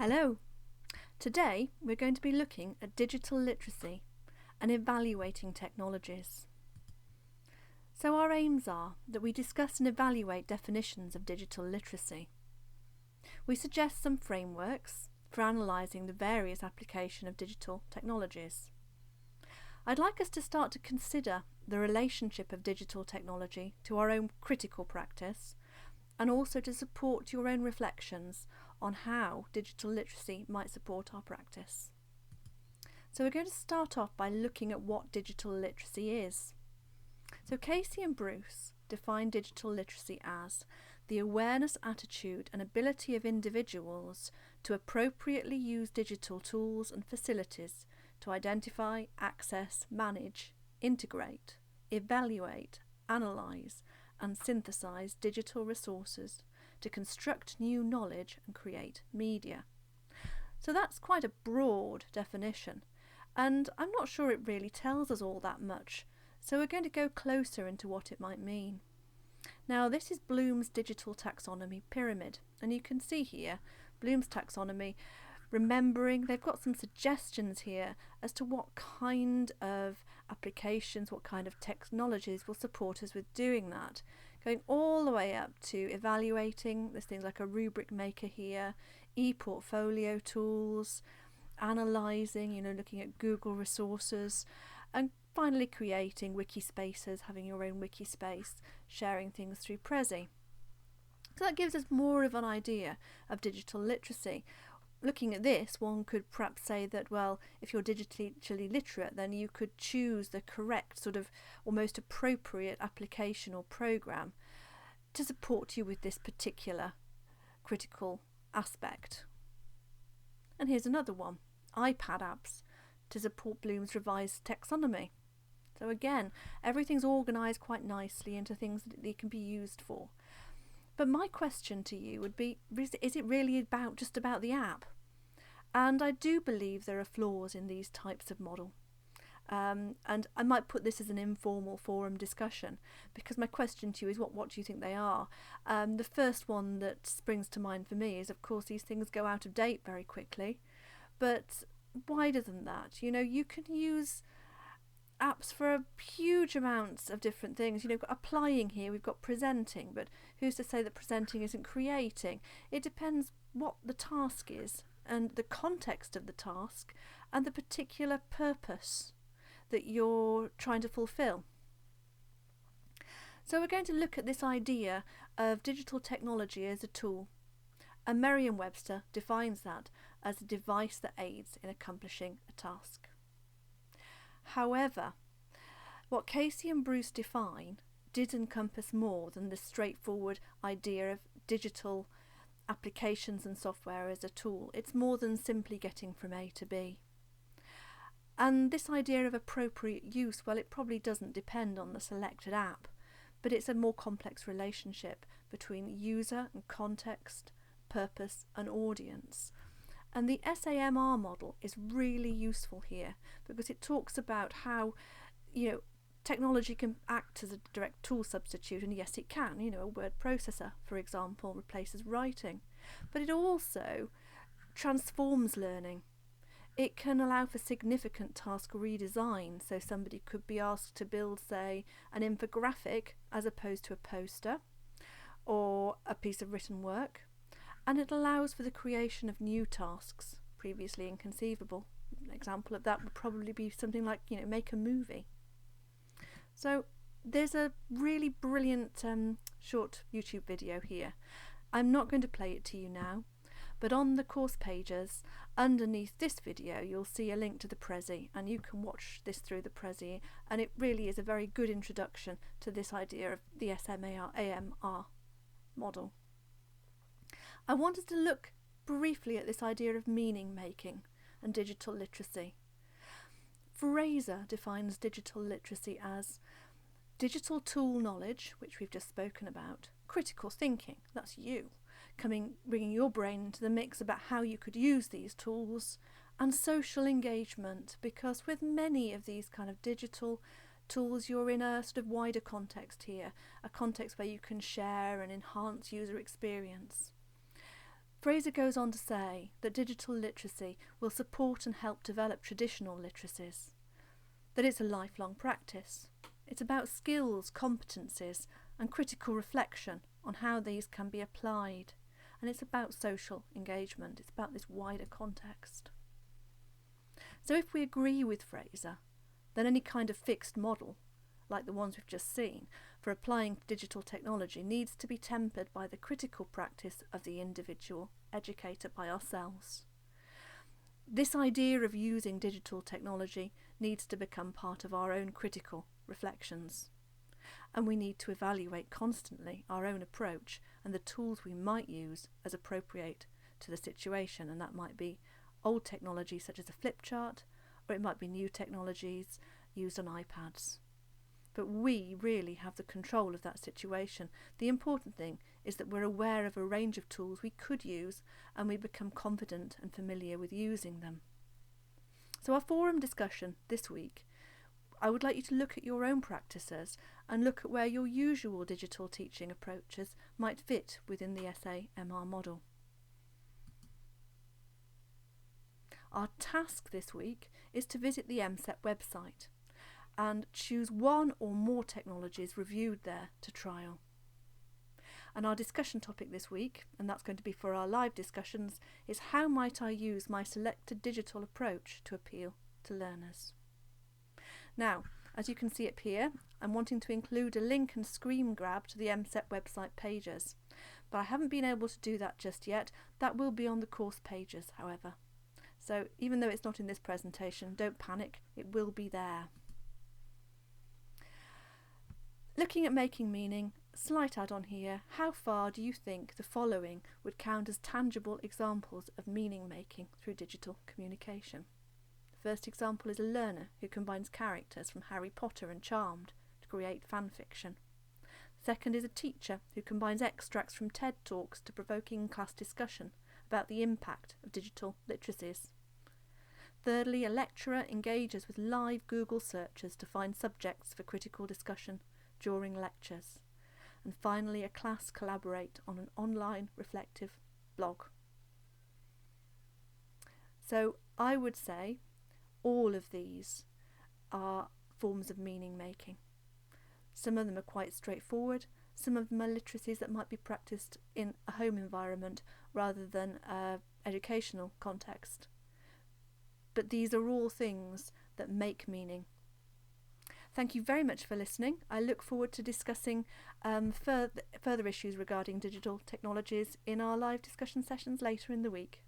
Hello! Today we're going to be looking at digital literacy and evaluating technologies. So our aims are that we discuss and evaluate definitions of digital literacy. We suggest some frameworks for analysing the various application of digital technologies. I'd like us to start to consider the relationship of digital technology to our own critical practice, and also to support your own reflections on how digital literacy might support our practice. So we're going to start off by looking at what digital literacy is. So Casey and Bruce define digital literacy as the awareness, attitude and ability of individuals to appropriately use digital tools and facilities to identify, access, manage, integrate, evaluate, analyse and synthesize digital resources to construct new knowledge and create media. So that's quite a broad definition, and I'm not sure it really tells us all that much, so we're going to go closer into what it might mean. Now, this is Bloom's digital taxonomy pyramid, and you can see here Bloom's taxonomy, remembering they've got some suggestions here as to what kind of applications, what kind of technologies will support us with doing that, going all the way up to evaluating. There's things like a rubric maker here, e-portfolio tools, analysing, looking at Google resources, and finally creating wiki spaces, having your own wiki space, sharing things through Prezi. So that gives us more of an idea of digital literacy. Looking at this, one could perhaps say that, well, if you're digitally literate, then you could choose the correct sort of or most appropriate application or program to support you with this particular critical aspect. And here's another one, iPad apps to support Bloom's revised taxonomy. So again, everything's organised quite nicely into things that they can be used for. But my question to you would be, is it really just about the app? And I do believe there are flaws in these types of model. And I might put this as an informal forum discussion, because my question to you is what do you think they are? The first one that springs to mind for me is, of course, these things go out of date very quickly. But wider than that, you can use apps for huge amounts of different things. Applying here, we've got presenting, but who's to say that presenting isn't creating? It depends what the task is and the context of the task and the particular purpose that you're trying to fulfill. So we're going to look at this idea of digital technology as a tool, and Merriam-Webster defines that as a device that aids in accomplishing a task. However, what Casey and Bruce define did encompass more than the straightforward idea of digital applications and software as a tool. It's more than simply getting from A to B. And this idea of appropriate use, well, it probably doesn't depend on the selected app, but it's a more complex relationship between user and context, purpose and audience. And the SAMR model is really useful here because it talks about how, technology can act as a direct tool substitute, and yes, it can. A word processor, for example, replaces writing, but it also transforms learning. It can allow for significant task redesign, so somebody could be asked to build, say, an infographic as opposed to a poster or a piece of written work. And it allows for the creation of new tasks, previously inconceivable. An example of that would probably be something like, make a movie. So there's a really brilliant short YouTube video here. I'm not going to play it to you now, but on the course pages underneath this video you'll see a link to the Prezi, and you can watch this through the Prezi, and it really is a very good introduction to this idea of the SAMR model. I wanted to look briefly at this idea of meaning making and digital literacy. Fraser defines digital literacy as digital tool knowledge, which we've just spoken about, critical thinking, that's you, bringing your brain into the mix about how you could use these tools, and social engagement, because with many of these kind of digital tools you're in a sort of wider context here, a context where you can share and enhance user experience. Fraser goes on to say that digital literacy will support and help develop traditional literacies, that it's a lifelong practice. It's about skills, competencies and critical reflection on how these can be applied, and it's about social engagement. It's about this wider context. So if we agree with Fraser, then any kind of fixed model, like the ones we've just seen, for applying digital technology needs to be tempered by the critical practice of the individual educator, by ourselves. This idea of using digital technology needs to become part of our own critical reflections, and we need to evaluate constantly our own approach and the tools we might use as appropriate to the situation, and that might be old technology such as a flip chart, or it might be new technologies used on iPads. But we really have the control of that situation. The important thing is that we're aware of a range of tools we could use and we become confident and familiar with using them. So our forum discussion this week, I would like you to look at your own practices and look at where your usual digital teaching approaches might fit within the SA-MR model. Our task this week is to visit the MSET website and choose one or more technologies reviewed there to trial. And our discussion topic this week, and that's going to be for our live discussions, is how might I use my selected digital approach to appeal to learners. Now, as you can see up here, I'm wanting to include a link and screen grab to the MSET website pages, but I haven't been able to do that just yet. That will be on the course pages, however. So even though it's not in this presentation, don't panic, it will be there. Looking at making meaning, slight add-on here, how far do you think the following would count as tangible examples of meaning making through digital communication? The first example is a learner who combines characters from Harry Potter and Charmed to create fan fiction. Second is a teacher who combines extracts from TED Talks to provoke in-class discussion about the impact of digital literacies. Thirdly, a lecturer engages with live Google searches to find subjects for critical discussion during lectures. And finally, a class collaborate on an online reflective blog. So I would say all of these are forms of meaning making. Some of them are quite straightforward, some of them are literacies that might be practiced in a home environment rather than an educational context. But these are all things that make meaning. Thank you very much for listening. I look forward to discussing further issues regarding digital technologies in our live discussion sessions later in the week.